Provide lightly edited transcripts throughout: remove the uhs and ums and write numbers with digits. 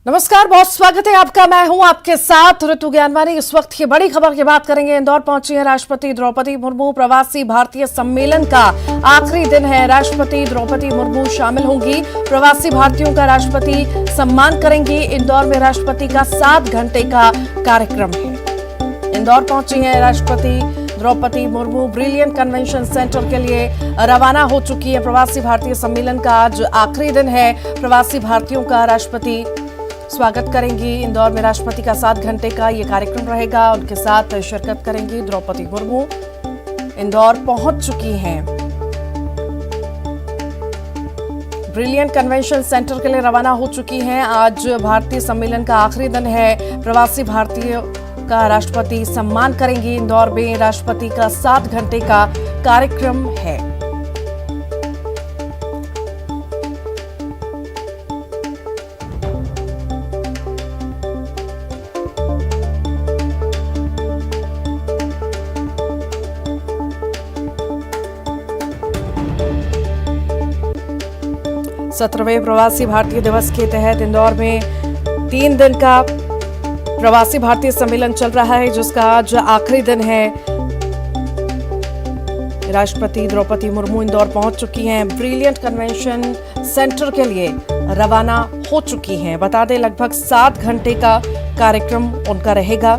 नमस्कार, बहुत स्वागत है आपका। मैं हूं आपके साथ ऋतु ज्ञानवानी। इस वक्त की बड़ी खबर की बात करेंगे। इंदौर पहुंची है राष्ट्रपति द्रौपदी मुर्मू। प्रवासी भारतीय सम्मेलन का आखिरी दिन है। राष्ट्रपति द्रौपदी मुर्मू शामिल होंगी। प्रवासी भारतीयों का राष्ट्रपति सम्मान करेंगी। इंदौर में राष्ट्रपति का 7 घंटे का कार्यक्रम है। इंदौर पहुंची है राष्ट्रपति Droupadi Murmu. Brilliant convention centre के लिए रवाना हो चुकी है। प्रवासी भारतीय सम्मेलन का आज आखिरी दिन है। प्रवासी भारतीयों का राष्ट्रपति स्वागत करेंगी। इंदौर में राष्ट्रपति का 7 घंटे का ये कार्यक्रम रहेगा। उनके साथ शिरकत करेंगी द्रौपदी मुर्मू। इंदौर पहुंच चुकी हैं। ब्रिलियंट कन्वेंशन सेंटर के लिए रवाना हो चुकी हैं। आज भारतीय सम्मेलन का आखिरी दिन है। प्रवासी भारतीय का राष्ट्रपति सम्मान करेंगी। इंदौर में राष्ट्रपति का 7 घंटे का कार्यक्रम है। सत्रहवें प्रवासी भारतीय दिवस के तहत इंदौर में 3 दिन का प्रवासी भारतीय सम्मेलन चल रहा है, जिसका आज आखिरी दिन है। राष्ट्रपति द्रौपदी मुर्मू इंदौर पहुंच चुकी हैं। ब्रिलियंट कन्वेंशन सेंटर के लिए रवाना हो चुकी हैं। बता दें, लगभग 7 घंटे का कार्यक्रम उनका रहेगा।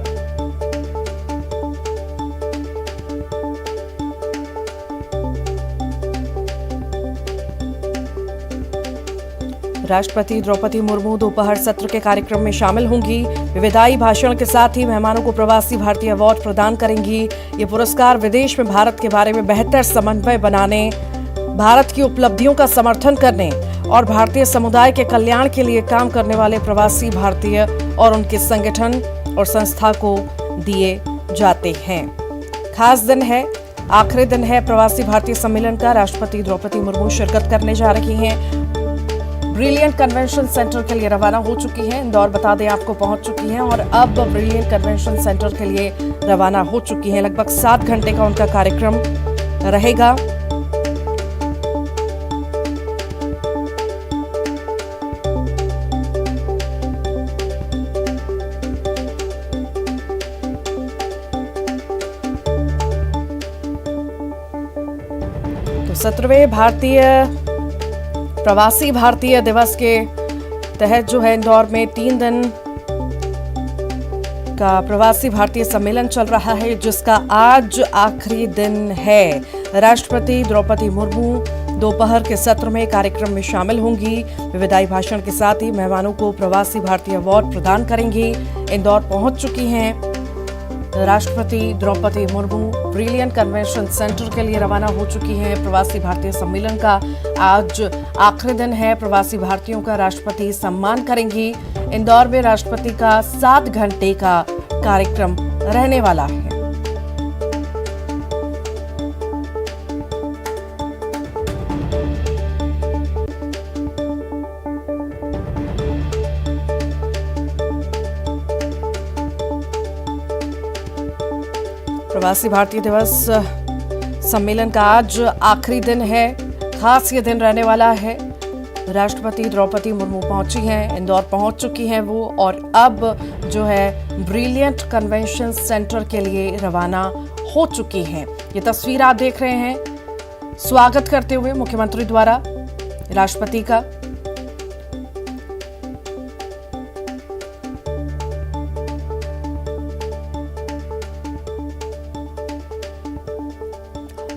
राष्ट्रपति द्रौपदी मुर्मू दोपहर सत्र के कार्यक्रम में शामिल होंगी। विदाई भाषण के साथ ही मेहमानों को प्रवासी भारतीय अवार्ड प्रदान करेंगी। ये पुरस्कार विदेश में भारत के बारे में बेहतर समन्वय बनाने, भारत की उपलब्धियों का समर्थन करने और भारतीय समुदाय के कल्याण के लिए काम करने वाले प्रवासी भारतीय और उनके संगठन और संस्था को दिए जाते हैं। खास दिन है, आखिरी दिन है प्रवासी भारतीय सम्मेलन का। राष्ट्रपति द्रौपदी मुर्मू शिरकत करने जा रही हैं। ब्रिलियंट कन्वेंशन सेंटर के लिए रवाना हो चुकी हैं। इंदौर बता दें आपको पहुंच चुकी हैं और अब ब्रिलियंट कन्वेंशन सेंटर के लिए रवाना हो चुकी हैं। लगभग 7 घंटे का उनका कार्यक्रम रहेगा। तो 17वें प्रवासी भारतीय दिवस के तहत जो है इंदौर में 3 दिन का प्रवासी भारतीय सम्मेलन चल रहा है, जिसका आज आखिरी दिन है। राष्ट्रपति द्रौपदी मुर्मू दोपहर के सत्र में कार्यक्रम में शामिल होंगी। विदाई भाषण के साथ ही मेहमानों को प्रवासी भारतीय अवार्ड प्रदान करेंगी। इंदौर पहुंच चुकी हैं राष्ट्रपति Droupadi Murmu. Brilliant convention centre के लिए रवाना हो चुकी हैं। प्रवासी भारतीय सम्मेलन का आज आखिरी दिन है। प्रवासी भारतीयों का राष्ट्रपति सम्मान करेंगी। इंदौर में राष्ट्रपति का 7 घंटे का कार्यक्रम रहने वाला है। प्रवासी भारतीय दिवस सम्मेलन का आज आखिरी दिन है। खास ये दिन रहने वाला है। राष्ट्रपति द्रौपदी मुर्मू पहुंची हैं, इंदौर पहुंच चुकी हैं वो, और अब जो है ब्रिलियंट कन्वेंशन सेंटर के लिए रवाना हो चुकी हैं। ये तस्वीर आप देख रहे हैं स्वागत करते हुए मुख्यमंत्री द्वारा राष्ट्रपति का।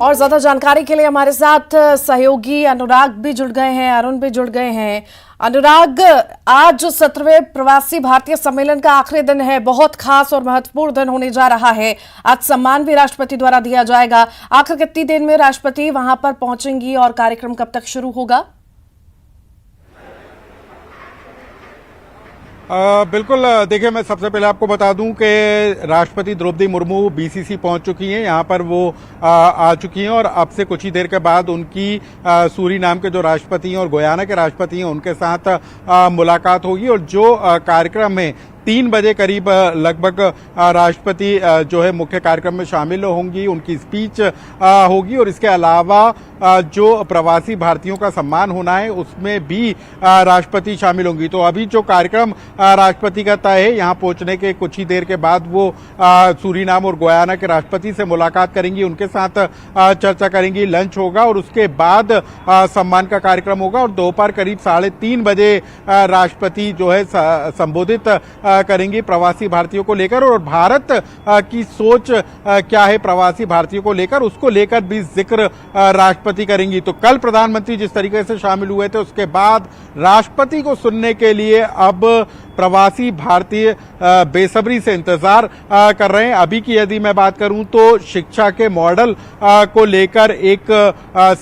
और ज्यादा जानकारी के लिए हमारे साथ सहयोगी अनुराग भी जुड़ गए हैं, अरुण भी जुड़ गए हैं। अनुराग, आज 17वें प्रवासी भारतीय सम्मेलन का आखिरी दिन है। बहुत खास और महत्वपूर्ण दिन होने जा रहा है। आज सम्मान भी राष्ट्रपति द्वारा दिया जाएगा। आखिर कितनी देर में राष्ट्रपति वहां पर पहुंचेंगी और कार्यक्रम कब तक शुरू होगा? बिल्कुल, देखिए, मैं सबसे पहले आपको बता दूं कि राष्ट्रपति द्रौपदी मुर्मू बीसीसी पहुंच चुकी हैं। यहाँ पर वो आ चुकी हैं और अब से कुछ ही देर के बाद उनकी सूरीनाम के जो राष्ट्रपति हैं और गुयाना के राष्ट्रपति हैं उनके साथ मुलाकात होगी। और जो कार्यक्रम में 3 बजे करीब लगभग राष्ट्रपति जो है मुख्य कार्यक्रम में शामिल होंगी, उनकी स्पीच होगी और इसके अलावा जो प्रवासी भारतीयों का सम्मान होना है उसमें भी राष्ट्रपति शामिल होंगी। तो अभी जो कार्यक्रम राष्ट्रपति का तय है, यहाँ पहुंचने के कुछ ही देर के बाद वो सूरीनाम और गुयाना के राष्ट्रपति से मुलाकात करेंगी, उनके साथ चर्चा करेंगी, लंच होगा और उसके बाद सम्मान का कार्यक्रम होगा और दोपहर करीब 3:30 बजे राष्ट्रपति जो है संबोधित करेंगी प्रवासी भारतीयों को लेकर। और भारत की सोच क्या है प्रवासी भारतीयों को लेकर, उसको लेकर भी जिक्र राष्ट्रपति करेंगी। तो कल प्रधानमंत्री जिस तरीके से शामिल हुए थे, उसके बाद राष्ट्रपति को सुनने के लिए अब प्रवासी भारतीय बेसब्री से इंतजार कर रहे हैं। अभी की यदि मैं बात करूं तो शिक्षा के मॉडल को लेकर एक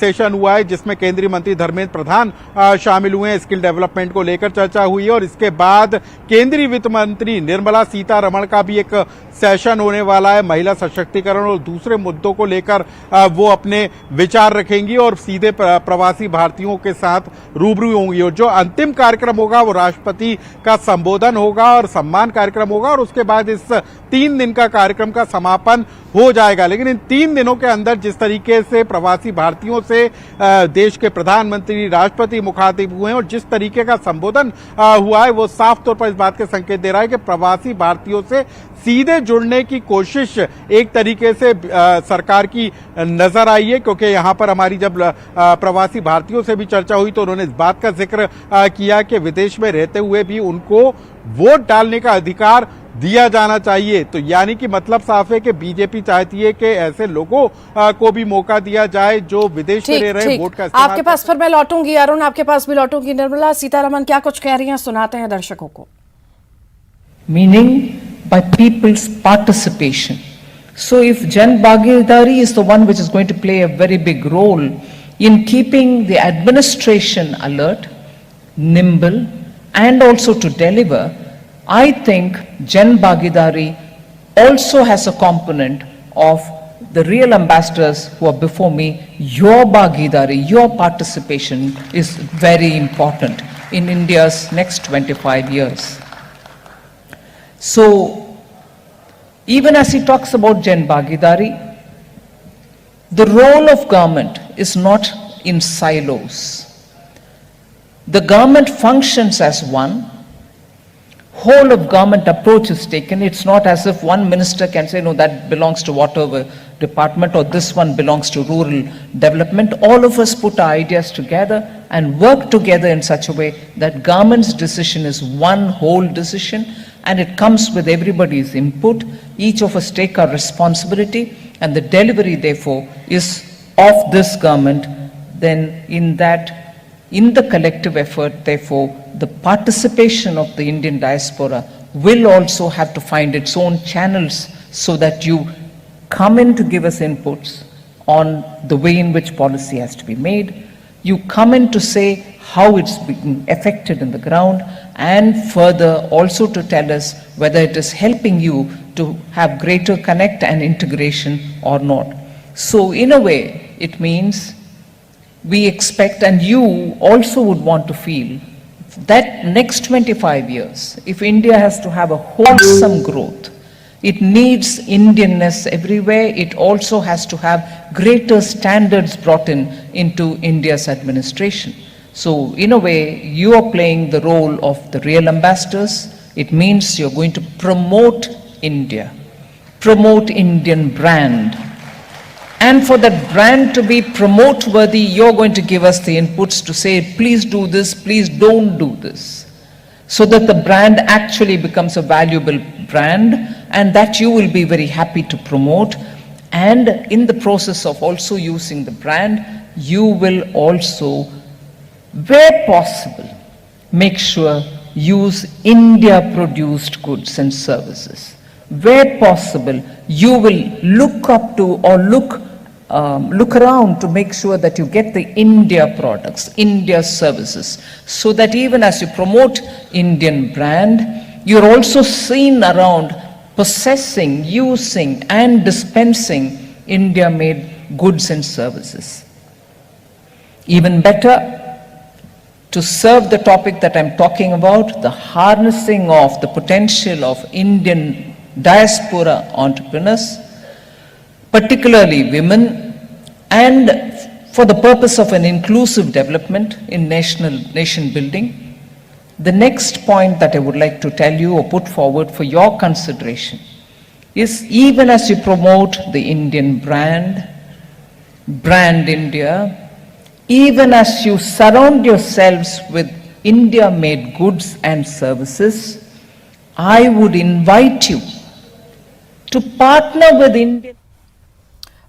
सेशन हुआ है जिसमें केंद्रीय मंत्री धर्मेंद्र प्रधान शामिल हुए हैं, स्किल डेवलपमेंट को लेकर चर्चा हुई है और इसके बाद केंद्रीय वित्त मंत्री निर्मला सीतारमण का भी एक सेशन होने वाला है। महिला सशक्तिकरण और दूसरे मुद्दों को लेकर वो अपने विचार रखेंगी और सीधे प्रवासी भारतीयों के साथ रूबरू होंगी और जो अंतिम कार्यक्रम होगा वो राष्ट्रपति का संबोधन होगा और सम्मान कार्यक्रम होगा और उसके बाद इस 3 दिन का कार्यक्रम का समापन हो जाएगा। लेकिन इन 3 दिनों के अंदर जिस तरीके से प्रवासी भारतीयों से देश के प्रधानमंत्री, राष्ट्रपति मुखातिब हुए हैं और जिस तरीके का संबोधन हुआ है, वो साफ तौर पर इस बात के संकेत दे रहा है कि प्रवासी भारतीयों से सीधे जुड़ने की कोशिश एक तरीके से सरकार की नजर आई है। क्योंकि यहाँ पर हमारी जब प्रवासी भारतीयों से भी चर्चा हुई तो उन्होंने इस बात का जिक्र किया कि विदेश में रहते हुए भी उनको वोट डालने का अधिकार दिया जाना चाहिए। तो यानी कि मतलब साफ है कि बीजेपी चाहती है कि ऐसे लोगों को भी मौका दिया जाए जो विदेश में रह रहे हैं, वोट का इस्तेमाल। आपके पास फिर मैं लौटूंगी, अरुण आपके पास भी लौटूंगी। निर्मला सीतारमण क्या कुछ कह रही हैं, सुनाते हैं दर्शकों को। Meaning by people's participation. So if Jan Bhagidari is the one which is going to play a very big role in keeping the administration alert, nimble, and also to deliver, I think Jan Bhagidari also has a component of the real ambassadors who are before me. Your Bhagidari, your participation is very important in India's next 25 years. So, even as he talks about Jan Bhagidari, the role of government is not in silos. The government functions as one. Whole of government approach is taken. It's not as if one minister can say, no, that belongs to whatever department or this one belongs to rural development. All of us put our ideas together and work together in such a way that government's decision is one whole decision and it comes with everybody's input. Each of us take our responsibility and the delivery therefore is of this government. Then in the collective effort, therefore, the participation of the Indian diaspora will also have to find its own channels so that you come in to give us inputs on the way in which policy has to be made. You come in to say how it's being affected in the ground and further also to tell us whether it is helping you to have greater connect and integration or not. So in a way, it means we expect, and you also would want to feel, that next 25 years, if India has to have a wholesome growth, it needs Indianness everywhere. It also has to have greater standards brought into India's administration. So in a way, you are playing the role of the real ambassadors. It means you're going to promote India, promote Indian brand. And for that brand to be promote-worthy, you're going to give us the inputs to say, please do this, please don't do this. So that the brand actually becomes a valuable brand and that you will be very happy to promote. And in the process of also using the brand, you will also, where possible, make sure use India-produced goods and services. Where possible, you will look up to or look around to make sure that you get the India products, India services, so that even as you promote Indian brand, you're also seen around possessing, using and dispensing India-made goods and services. Even better, to serve the topic that I'm talking about, the harnessing of the potential of Indian diaspora entrepreneurs, particularly women, and for the purpose of an inclusive development in nation building. The next point that I would like to tell you or put forward for your consideration is, even as you promote the Indian brand India, even as you surround yourselves with India-made goods and services, I would invite you to partner with Indian.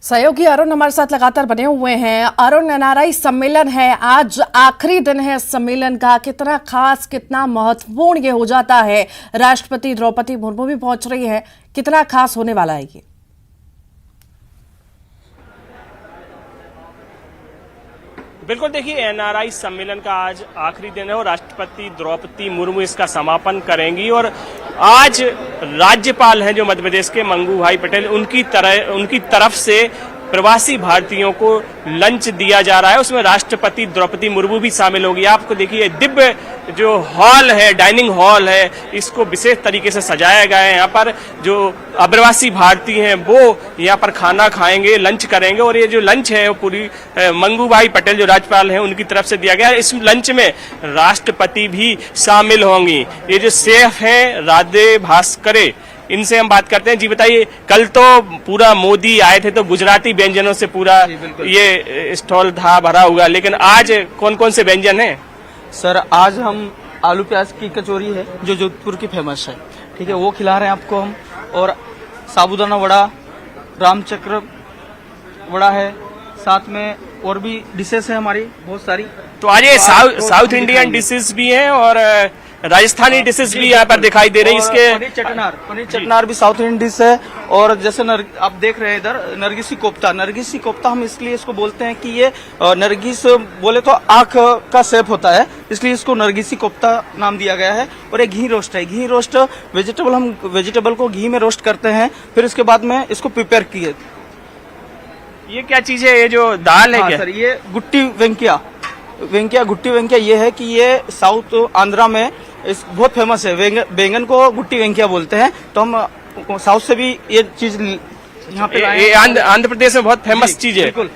सहयोगी अरुण हमारे साथ लगातार बने हुए हैं। Arun, NRI सम्मेलन है, आज आखिरी दिन है सम्मेलन का। कितना खास, कितना महत्वपूर्ण ये हो जाता है। राष्ट्रपति द्रौपदी मुर्मू भी पहुंच रही है, कितना खास होने वाला है ये? बिल्कुल, देखिए एनआरआई सम्मेलन का आज आखिरी दिन है और राष्ट्रपति द्रौपदी मुर्मू इसका समापन करेंगी। और आज राज्यपाल हैं जो मध्य प्रदेश के मंगू भाई पटेल, उनकी तरफ से प्रवासी भारतीयों को लंच दिया जा रहा है। उसमें राष्ट्रपति द्रौपदी मुर्मू भी शामिल होगी। आपको देखिए दिव्य जो हॉल है, डाइनिंग हॉल है, इसको विशेष तरीके से सजाया गया है। यहाँ पर जो अप्रवासी भारतीय हैं वो यहाँ पर खाना खाएंगे, लंच करेंगे। और ये जो लंच है वो पूरी मंगू भाई पटेल जो राज्यपाल हैं उनकी तरफ से दिया गया है। इस लंच में राष्ट्रपति भी शामिल होंगी। ये जो शेफ हैं राधे भास्करे, इनसे हम बात करते हैं। जी बताइए, कल तो पूरा मोदी आए थे तो गुजराती व्यंजनों से पूरा ये स्टॉल था भरा हुआ, लेकिन आज कौन कौन से व्यंजन हैं? सर, आज हम आलू प्याज की कचौरी है जो जोधपुर की फेमस है, ठीक है, वो खिला रहे हैं आपको हम। और साबूदाना वड़ा, रामचक्र वड़ा है, साथ में और भी डिशेस है हमारी बहुत सारी। तो आज ये साउथ इंडियन डिशेस भी हैं और राजस्थानी डिशेस भी यहाँ पर दिखाई दे रही है। इसके पनीर चटनार भी साउथ इंडियन डिश है। और जैसे आप देख रहे हैं इधर नरगिसी कोफ्ता हम इसलिए इसको बोलते हैं कि ये नरगिस बोले तो आंख का शेप होता है, इसलिए इसको नरगिसी कोफ्ता नाम दिया गया है। और एक घी रोस्ट है, घी रोस्ट वेजिटेबल को घी में रोस्ट करते हैं, फिर उसके बाद में इसको प्रिपेयर किए। ये क्या चीज है? ये जो दाल है क्या? सर, ये गुट्टी वेंकिया गुट्टी वेंकिया ये है कि ये साउथ आंध्रा में बहुत फेमस है। बैंगन को गुट्टी वेंकिया बोलते हैं, तो हम साउथ से भी ये चीज यहाँ पे ये आंध्र प्रदेश में बहुत फेमस चीज है। बिल्कुल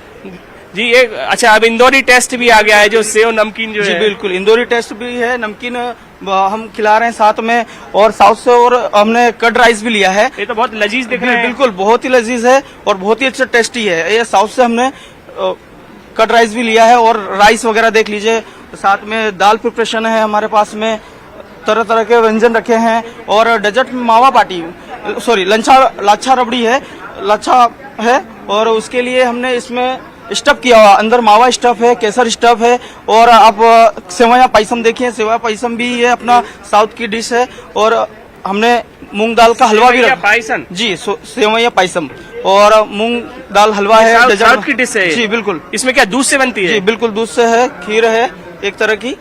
जी। ये अच्छा, अब इंदौरी टेस्ट भी आ गया है जो सेव नमकीन जो जी है। बिल्कुल, इंदौरी टेस्ट भी है, नमकीन हम खिला रहे हैं साथ में। और साउथ से और हमने कर्ड राइस भी लिया है। ये तो बहुत लजीज दिख रहा है। बिल्कुल, बहुत ही लजीज है और बहुत ही अच्छा टेस्टी है। ये साउथ से हमने कर्ड राइस भी लिया है। और राइस वगैरह देख लीजिए, साथ में दाल प्रिपरेशन है हमारे पास में, तरह तरह के व्यंजन रखे हैं। और डेजर्ट मावा बाटी, लाछा रबड़ी है, लाछा है। और उसके लिए हमने इसमें स्टफ किया हुआ, अंदर मावा स्टफ है, केसर स्टफ है। और आप सेवैया पायसम देखिए, सेवैया पायसम भी है अपना साउथ की डिश है। और हमने मूंग दाल का हलवा भी रखा जी, सेवैया पायसम और मूंग दाल हलवा है। साउथ की डिश है जी बिल्कुल। इसमें क्या दूध से बनती है? जी बिल्कुल, दूध से है, खीर है एक तरह की।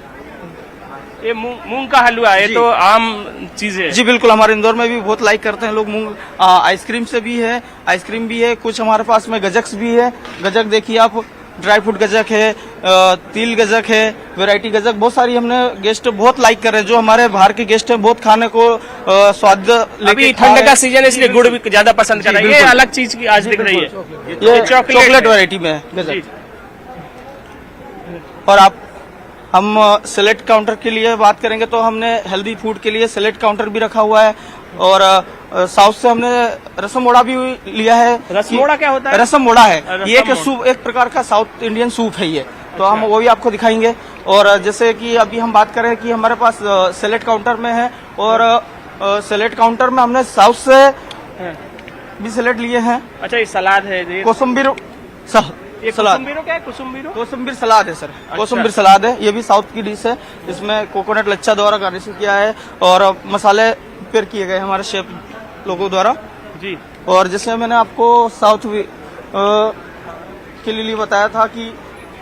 ये मूंग का हलवा है, तो आम चीज है। जी बिल्कुल, हमारे इंदौर में भी बहुत लाइक करते हैं लोग मूंग। आइसक्रीम से भी है, आइसक्रीम भी है। कुछ हमारे पास में गजक भी है। गजक देखिए आप, ड्राई फ्रूट गजक है, तिल गजक है, वैरायटी गजक बहुत सारी हमने गेस्ट बहुत लाइक कर रहे हैं। जो हमारे बाहर के गेस्ट हैं बहुत खाने को स्वाद अभी ठंड का सीजन है इसलिए गुड़ भी ज्यादा पसंद कर रहे हैं। ये अलग चीज की आज दिख रही है, ये चॉकलेट वैरायटी में है गजक। और हम सैलेड काउंटर के लिए बात करेंगे तो हमने हेल्दी फूड के लिए सैलेड काउंटर भी रखा हुआ है। और साउथ से हमने रसम वड़ा भी लिया है। रसम वड़ा क्या होता है? रसम वड़ा है, ये एक प्रकार का साउथ इंडियन सूप है ये, तो हम वो भी आपको दिखाएंगे। और जैसे कि अभी हम बात करें कि हमारे पास सैलेड काउंटर में है, और सैलेड काउंटर में हमने साउथ से भी सैलेड लिए हैं। अच्छा, ये सलाद है, कोसम्बीर सलाद, क्या है? कोसम्बीर सलाद है सर। अच्छा। कोसम्बीर सलाद है, ये भी साउथ की डिश है। इसमें कोकोनट लच्छा द्वारा गार्निश किया है और मसाले प्रिपेयर किए गए हमारे शेफ लोगों द्वारा जी। और जैसे मैंने आपको साउथ के लिए बताया था कि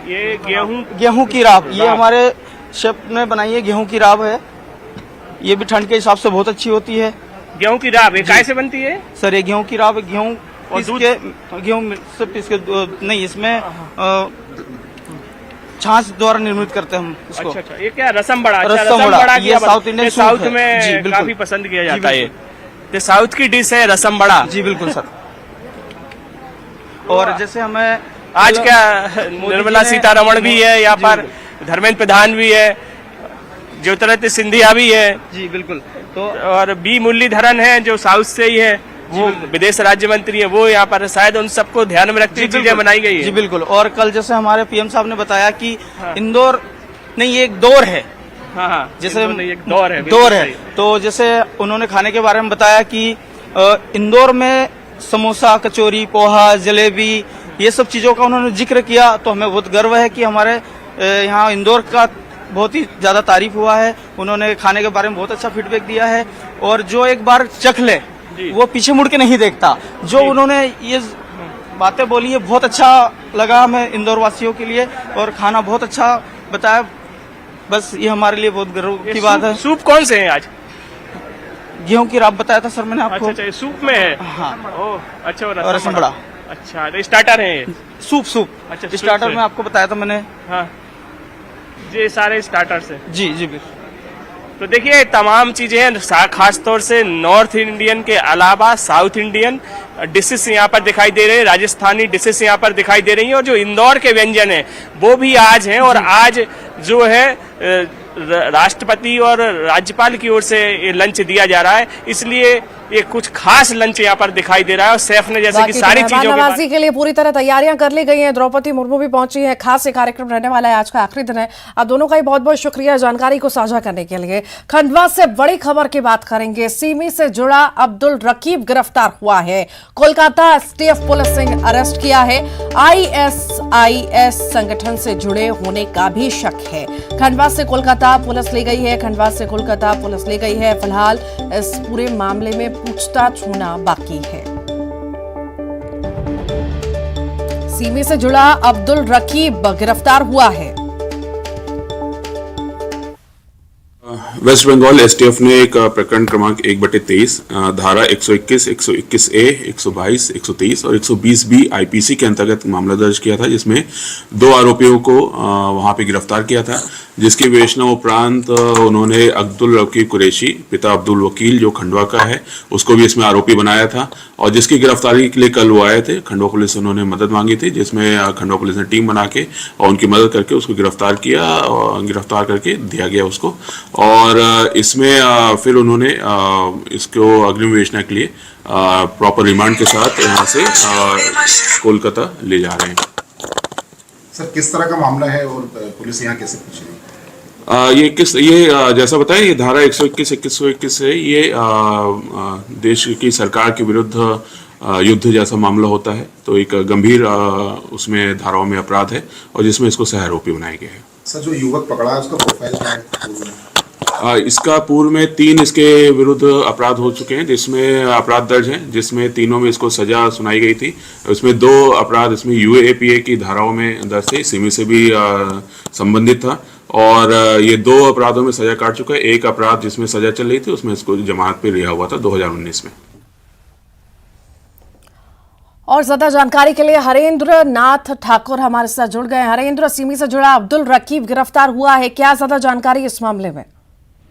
ये गेहूं की राब, ये हमारे शेफ ने बनाई है। गेहूं की राब है, ये भी ठंड के हिसाब से बहुत अच्छी होती है। गेहूं की राब कैसे बनती है सर? ये गेहूं की राब, गेहूं गेहूं से पीस के नहीं, इसमें छाछ द्वारा निर्मित करते हैं हम इसको। अच्छा अच्छा, ये क्या रसम बड़ा? अच्छा, रसम बड़ा, की ये आप- साउथ इंडियन ये सूप साउथ है। जी, में बिल्कुल। काफी पसंद किया जी, जाता है बिल्कुल। ये साउथ की डिश है रसम बड़ा। जी बिल्कुल सर। और जैसे हमें आज क्या मोदी निर्मला जी ने- सीतारमण भी है यहाँ जी, पर, बिल्कुल। धर्मेंद्र प्रधान भी है, ज्योतिरादित्य सिंधिया भी है, जी बिल्कुल। तो और बी मुरलीधरन है जो साउथ से ही है, वो विदेश राज्य मंत्री है, वो यहाँ पर शायद उन सबको ध्यान में रखते हुए चीजें बिल्कुल। बनाई गई है। जी बिल्कुल। और कल जैसे हमारे पीएम साहब ने बताया कि इंदौर नहीं, ये एक दौर है। हाँ हाँ, जैसे इंदौर नहीं, एक दौर है, दौर है। बिल्कुल सही। तो जैसे उन्होंने खाने के बारे में बताया कि इंदौर में समोसा, कचौरी, पोहा, जलेबी, ये सब चीजों का उन्होंने जिक्र किया। तो हमें बहुत गर्व है कि हमारे यहाँ इंदौर का बहुत ही ज्यादा तारीफ हुआ है। उन्होंने खाने के बारे में बहुत अच्छा फीडबैक दिया है। और जो एक बार चख ले वो पीछे मुड़ के नहीं देखता। जो उन्होंने ये बातें बोली है बहुत अच्छा लगा हमें इंदौर वासियों के लिए, और खाना बहुत अच्छा बताया। बस ये हमारे लिए बहुत गर्व की बात है। सूप कौन से हैं आज? गेहूं की राब बताया था सर मैंने आपको। अच्छा अच्छा, ये सूप में है। हाँ। ओह अच्छा, और और रसम बड़ा। अच्छा, तो स्टार्टर है ये? Soup soup. अच्छा, सूप स्टार्टर है। में आपको बताया था मैंने। हाँ, ये सारे स्टार्टर्स हैं। जी जी बिल्कुल। तो देखिए तमाम चीजें हैं, खास तौर से नॉर्थ इंडियन के अलावा साउथ इंडियन डिशेस यहाँ पर दिखाई दे रहे हैं, राजस्थानी डिशेस यहाँ पर दिखाई दे रही हैं, और जो इंदौर के व्यंजन हैं वो भी आज हैं। और आज जो है राष्ट्रपति और राज्यपाल की ओर से ये लंच दिया जा रहा है, इसलिए ये कुछ खास लंच यहाँ पर दिखाई दे रहा है। और सैफ ने जैसे कि बाकी सारी तो चीजों मेहमान के नवाजी के लिए पूरी तरह तैयारियां कर ली गई हैं। द्रौपदी मुर्मू भी पहुंची हैं। खास ये कार्यक्रम रहने वाला है, आज का आखिरी दिन है। आप दोनों का ही बहुत बहुत शुक्रिया जानकारी को साझा करने के लिए। खंडवा से बड़ी खबर की बात करेंगे। सिमी से जुड़ा अब्दुल रकीब गिरफ्तार हुआ है। कोलकाता एसटीएफ पुलिस ने अरेस्ट किया है। आईएसआईएस संगठन से जुड़े होने का भी शक है। खंडवा से कोलकाता पुलिस ले गई है। खंडवा से कोलकाता पुलिस ले गई है। फिलहाल इस पूरे मामले में पूछताछ होना बाकी है। सीमी से जुड़ा अब्दुल रकीब गिरफ्तार हुआ है। वेस्ट बंगाल एसटीएफ ने एक प्रकरण क्रमांक 1/23 धारा 121, 121A, 122, 123 और 120B आईपीसी के अंतर्गत मामला दर्ज किया था, जिसमें 2 आरोपियों को वहां पे गिरफ्तार किया था, जिसकी विवेचना उपरांत उन्होंने अब्दुल रकीब कुरैशी पिता अब्दुल वकील जो खंडवा का है उसको भी इसमें आरोपी बनाया था, और जिसकी गिरफ्तारी के लिए कल वो आए थे। खंडवा पुलिस से उन्होंने मदद मांगी थी, जिसमें खंडवा पुलिस ने टीम बना के और उनकी मदद करके उसको गिरफ्तार किया और गिरफ्तार करके दिया गया उसको। और इसमें फिर उन्होंने इसको अग्रिम विवेचना के लिए प्रॉपर रिमांड के साथ यहाँ से कोलकाता ले जा रहे हैं। सर किस तरह का मामला है और पुलिस यहाँ कैसे पहुंची? ये जैसा बताया, ये धारा 121, 121 है। ये देश की सरकार के विरुद्ध युद्ध जैसा मामला होता है, तो एक गंभीर उसमें धाराओं में अपराध है, और जिसमें इसको सह आरोपी बनाया गया है। सर जो युवक पकड़ा है उसका प्रोफाइल क्या है? इसका पूर्व में 3 इसके विरुद्ध अपराध हो चुके हैं, जिसमें अपराध दर्ज हैं, जिसमें तीनों में इसको सजा सुनाई गई थी। उसमें 2 अपराध इसमें यूएपीए की धाराओं में दर्ज थे, सिमी से भी संबंधित था, और ये 2 अपराधों में सजा काट चुका है। एक अपराध जिसमें सजा चल रही थी उसमें इसको जमानत पे रिहा हुआ था 2019 में। और ज्यादा जानकारी के लिए हरेंद्र नाथ ठाकुर हमारे साथ जुड़ गए। हरेंद्र, सिमी से जुड़ा अब्दुल रकीब गिरफ्तार हुआ है, क्या ज्यादा जानकारी इस मामले में?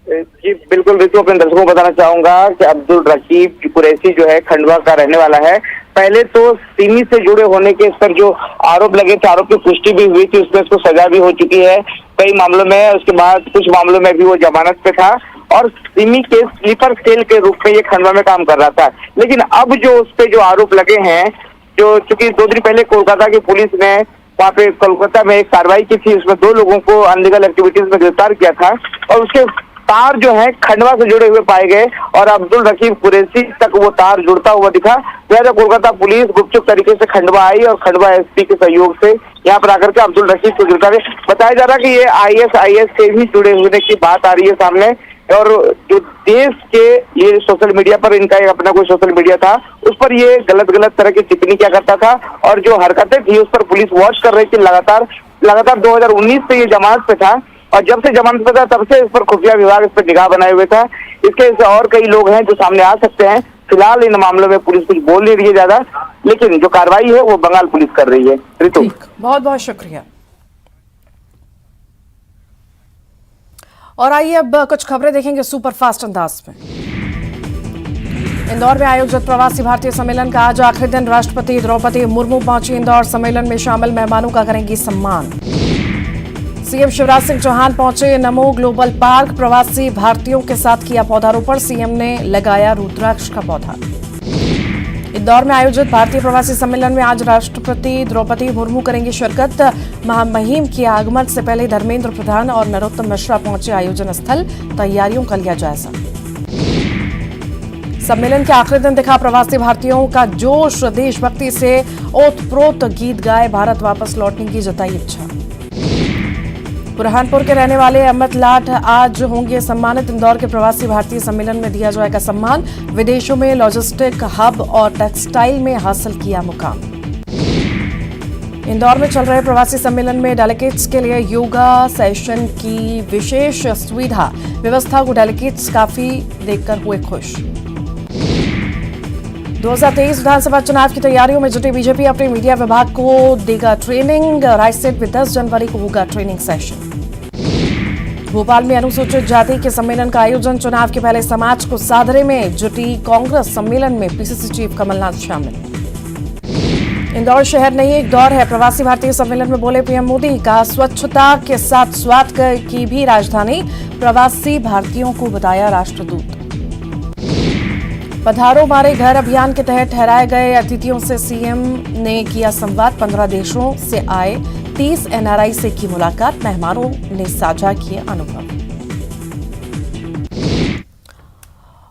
जी बिल्कुल रितु, अपने दर्शकों को बताना चाहूंगा कि अब्दुल रकीब कुरैशी जो है खंडवा का रहने वाला है। पहले तो सिमी से जुड़े होने के इस पर जो आरोप लगे थे, आरोप की पुष्टि भी हुई थी, उसमें उसको सजा भी हो चुकी है कई मामलों में। उसके बाद कुछ मामलों में भी वो जमानत पे था, और सिमी के स्लीपर सेल के रूप में ये खंडवा में काम कर रहा था। लेकिन अब जो उस पे जो आरोप लगे हैं, जो चूंकि 2 दिन पहले कोलकाता की पुलिस ने वहाँ पे कोलकाता में एक कार्रवाई की थी, उसमें 2 लोगों को अनलीगल एक्टिविटीज में गिरफ्तार किया था, और उसके तार जो है खंडवा से जुड़े हुए पाए गए, और अब्दुल रकीब कुरैशी तक वो तार जुड़ता हुआ दिखा। लिहाजा कोलकाता पुलिस गुपचुप तरीके से खंडवा आई, और खंडवा एसपी के सहयोग से यहाँ पर आकर के अब्दुल रकीब को गिरफ्तार। बताया जा रहा है कि ये आईएसआईएस से भी जुड़े होने की बात आ रही है सामने, और जो देश के ये सोशल मीडिया पर इनका एक अपना कोई सोशल मीडिया था, उस पर ये गलत तरह की टिप्पणी किया करता था, और जो हरकतें थी उस पर पुलिस वॉच कर रही थी लगातार 2019 से ये जमानत पे था, और जब से जमानत पे था तब से इस पर खुफिया विभाग इस पर निगाह बनाए हुए था। इसके और कई लोग हैं जो सामने आ सकते हैं। फिलहाल इन मामलों में पुलिस कुछ बोल नहीं रही है ज्यादा, लेकिन जो कार्रवाई है वो बंगाल पुलिस कर रही है। रितु, बहुत बहुत शुक्रिया। और आइए अब कुछ खबरें देखेंगे सुपरफास्ट अंदाज में। इंदौर में आयोजित प्रवासी भारतीय सम्मेलन का आज आखिरी दिन। राष्ट्रपति द्रौपदी मुर्मू पहुंची इंदौर। सम्मेलन में शामिल मेहमानों का करेंगी सम्मान। सीएम शिवराज सिंह चौहान पहुंचे नमो ग्लोबल पार्क। प्रवासी भारतीयों के साथ किया पौधारोपण। सीएम ने लगाया रुद्राक्ष का पौधा। इंदौर में आयोजित भारतीय प्रवासी सम्मेलन में आज राष्ट्रपति द्रौपदी मुर्मू करेंगी शिरकत। महामहिम के आगमन से पहले धर्मेंद्र प्रधान और नरोत्तम मिश्रा पहुंचे आयोजन स्थल। तैयारियों का लिया जायजा। सम्मेलन के आखिरी दिन दिखा प्रवासी भारतीयों का जोश। देशभक्ति से ओतप्रोत गीत गाए भारत वापस लौटने की जताई इच्छा। बुरहानपुर के रहने वाले अमित लाठ आज होंगे सम्मानित। इंदौर के प्रवासी भारतीय सम्मेलन में दिया जाएगा सम्मान। विदेशों में लॉजिस्टिक हब और टेक्सटाइल में हासिल किया मुकाम। इंदौर में चल रहे प्रवासी सम्मेलन में डेलीगेट्स के लिए योगा सेशन की विशेष सुविधा व्यवस्था को डेलीगेट्स काफी देखकर हुए खुश। 2023 विधानसभा चुनाव की तैयारियों में जुटे बीजेपी अपने मीडिया विभाग को देगा ट्रेनिंग। रायसेन में 10 जनवरी को होगा ट्रेनिंग सेशन। भोपाल में अनुसूचित जाति के सम्मेलन का आयोजन। चुनाव के पहले समाज को साधने में जुटी कांग्रेस। सम्मेलन में पीसीसी चीफ कमलनाथ शामिल। इंदौर शहर नहीं एक दौर है। प्रवासी भारतीय सम्मेलन में बोले पीएम मोदी। कहा स्वच्छता के साथ स्वाद की भी राजधानी। प्रवासी भारतीयों को बताया राष्ट्रदूत। पधारो मारे घर अभियान के तहत ठहराए गए अतिथियों से सीएम ने किया संवाद। 15 देशों से आए 30 एनआरआई से की मुलाकात। मेहमानों ने साझा किए अनुभव।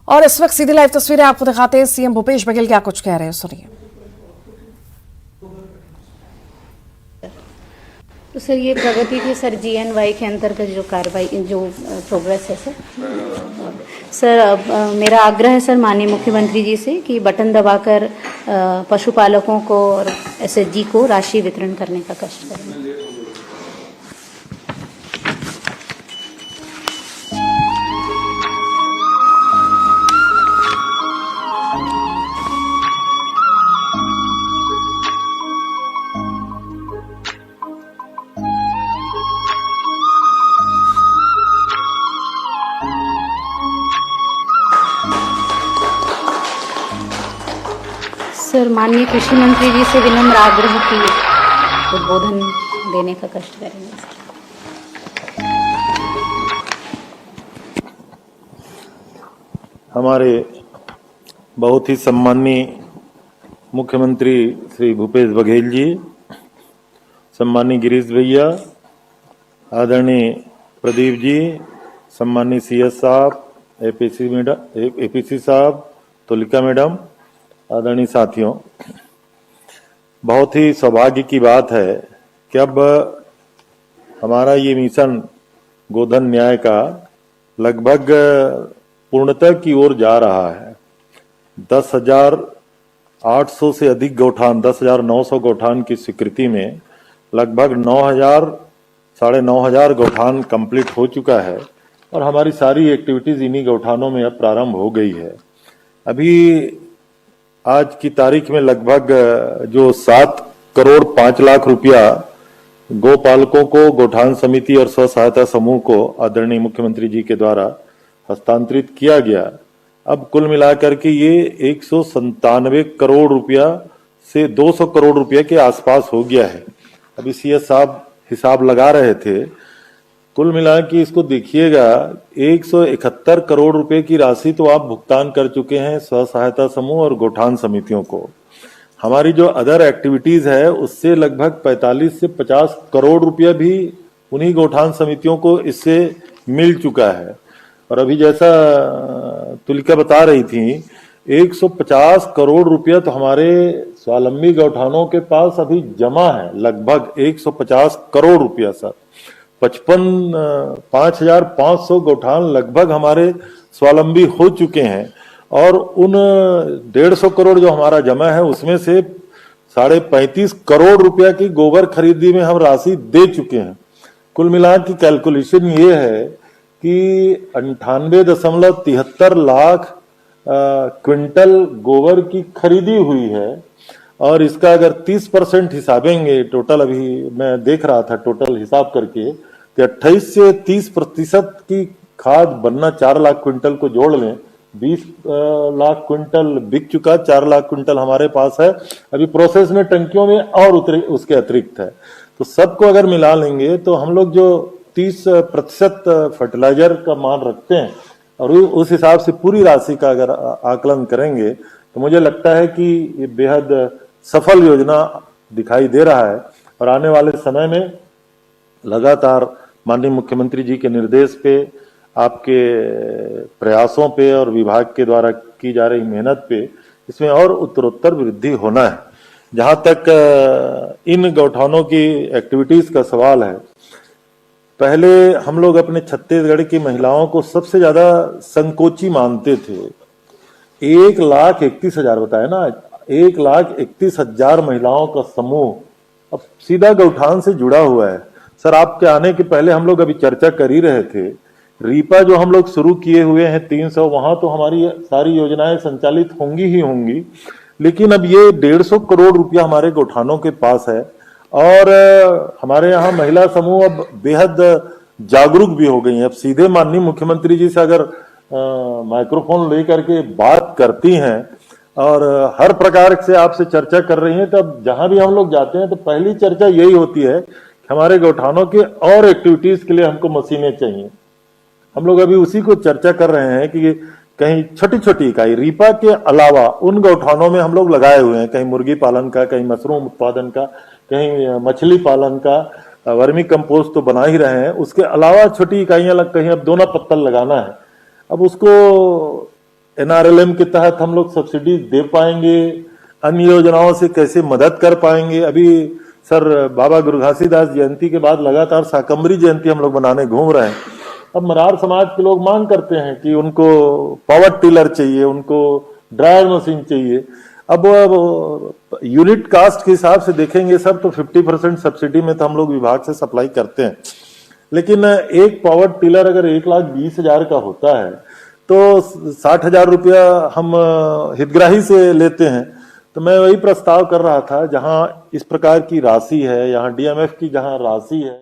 और इस वक्त सीधी लाइव तस्वीरें आपको दिखाते हैं। सीएम भूपेश बघेल क्या कुछ कह रहे हैं, सुनिए। तो सर ये प्रगति थी सर GNY के अंतर्गत जो कार्रवाई जो प्रोग्रेस है सर मेरा आग्रह है सर माननीय मुख्यमंत्री जी से कि बटन दबाकर पशुपालकों को और SHG को राशि वितरण करने का कष्ट करें। सर माननीय कृषि मंत्री जी से विनम्र आग्रह की उद्बोधन देने का कष्ट करेंगे। हमारे बहुत ही सम्माननीय मुख्यमंत्री श्री भूपेश बघेल जी, सम्माननीय गिरीश भैया, आदरणीय प्रदीप जी, सम्माननीय CS साहब, APC साहब, तुलिका मैडम, आदरणीय साथियों, बहुत ही सौभाग्य की बात है कि अब हमारा ये मिशन गोधन न्याय का लगभग पूर्णता की ओर जा रहा है। 10,800 से अधिक गौठान, 10,900 गौठान की स्वीकृति में लगभग 9,000 गौठान कंप्लीट हो चुका है और हमारी सारी एक्टिविटीज इन्हीं गौठानों में अब प्रारंभ हो गई है। अभी आज की तारीख में लगभग जो 7 करोड़ 5 लाख रुपया गौपालकों को, गौठान समिति और स्व सहायता समूह को आदरणीय मुख्यमंत्री जी के द्वारा हस्तांतरित किया गया। अब कुल मिलाकर के ये 197 करोड़ रुपया से 200 करोड़ रुपया के आसपास हो गया है। अभी CS साहब हिसाब लगा रहे थे, कुल मिला के इसको देखिएगा 171 करोड़ रुपए की राशि तो आप भुगतान कर चुके हैं स्व सहायता समूह और गौठान समितियों को। हमारी जो अदर एक्टिविटीज है उससे लगभग 45 से 50 करोड़ रुपया भी उन्हीं गौठान समितियों को इससे मिल चुका है। और अभी जैसा तुलिका बता रही थी 150 करोड़ रुपया तो हमारे स्वावलंबी गौठानों के पास अभी जमा है, लगभग 150 करोड़ रुपया सर। 5,500 गौठान लगभग हमारे स्वावलंबी हो चुके हैं और उन 150 करोड़ जो हमारा जमा है उसमें से 35.5 करोड़ रुपया की गोबर खरीदी में हम राशि दे चुके हैं। कुल मिला की कैलकुलेशन ये है कि 98.73 लाख क्विंटल गोबर की खरीदी हुई है और इसका अगर 30% हिसाबेंगे टोटल, अभी मैं देख रहा था टोटल हिसाब करके, 28 से 30% की खाद बनना 4 लाख क्विंटल को जोड़ लें, 20 लाख क्विंटल बिक चुका, 4 लाख क्विंटल हमारे पास है, अभी प्रोसेस में टंकियों में और उसके अतिरिक्त है। तो सबको अगर मिला लेंगे तो हम लोग जो 30% फर्टिलाइजर का मान रखते हैं और उस हिसाब से पूरी राशि का अगर आकलन करेंगे तो मुझे लगता है कि ये बेहद सफल योजना दिखाई दे रहा है। और आने वाले समय में लगातार माननीय मुख्यमंत्री जी के निर्देश पे, आपके प्रयासों पे और विभाग के द्वारा की जा रही मेहनत पे इसमें और उत्तरोत्तर वृद्धि होना है। जहां तक इन गौठानों की एक्टिविटीज का सवाल है, पहले हम लोग अपने छत्तीसगढ़ की महिलाओं को सबसे ज्यादा संकोची मानते थे। 1,31,000 बताया ना, 1,31,000 महिलाओं का समूह अब सीधा गौठान से जुड़ा हुआ है। सर, आपके आने के पहले हम लोग अभी चर्चा कर ही रहे थे, रीपा जो हम लोग शुरू किए हुए हैं 300, वहां तो हमारी सारी योजनाएं संचालित होंगी ही होंगी, लेकिन अब ये 150 करोड़ रुपया हमारे गौठानों के पास है। और हमारे यहाँ महिला समूह अब बेहद जागरूक भी हो गई हैं। अब सीधे माननीय मुख्यमंत्री जी से अगर माइक्रोफोन लेकर के बात करती हैं और हर प्रकार से आपसे चर्चा कर रही हैं, तब जहां भी हम लोग जाते हैं तो पहली चर्चा यही होती है कि हमारे गौठानों के और एक्टिविटीज के लिए हमको मशीनें चाहिए। हम लोग अभी उसी को चर्चा कर रहे हैं कि कहीं छोटी छोटी इकाई रीपा के अलावा उन गौठानों में हम लोग लगाए हुए हैं, कहीं मुर्गी पालन का, कहीं मशरूम उत्पादन का, कहीं मछली पालन का, वर्मी कंपोस्ट तो बना ही रहे हैं, उसके अलावा छोटी इकाइयां कहीं अब दोना पत्तल लगाना है। अब उसको NRLM के तहत हम लोग सब्सिडी दे पाएंगे, अन्य योजनाओं से कैसे मदद कर पाएंगे। अभी सर बाबा गुरु घासीदास जयंती के बाद लगातार शाकंभरी जयंती हम लोग बनाने घूम रहे हैं। अब मरार समाज के लोग मांग करते हैं कि उनको पावर टिलर चाहिए, उनको ड्रायर मशीन चाहिए। अब यूनिट कास्ट के हिसाब से देखेंगे सर तो 50% सब्सिडी में तो हम लोग विभाग से सप्लाई करते हैं, लेकिन एक पावर टिलर अगर 1,20,000 का होता है तो 60,000 रुपया हम हितग्राही से लेते हैं। तो मैं वही प्रस्ताव कर रहा था, जहां इस प्रकार की राशि है, यहाँ DMF की जहां राशि है।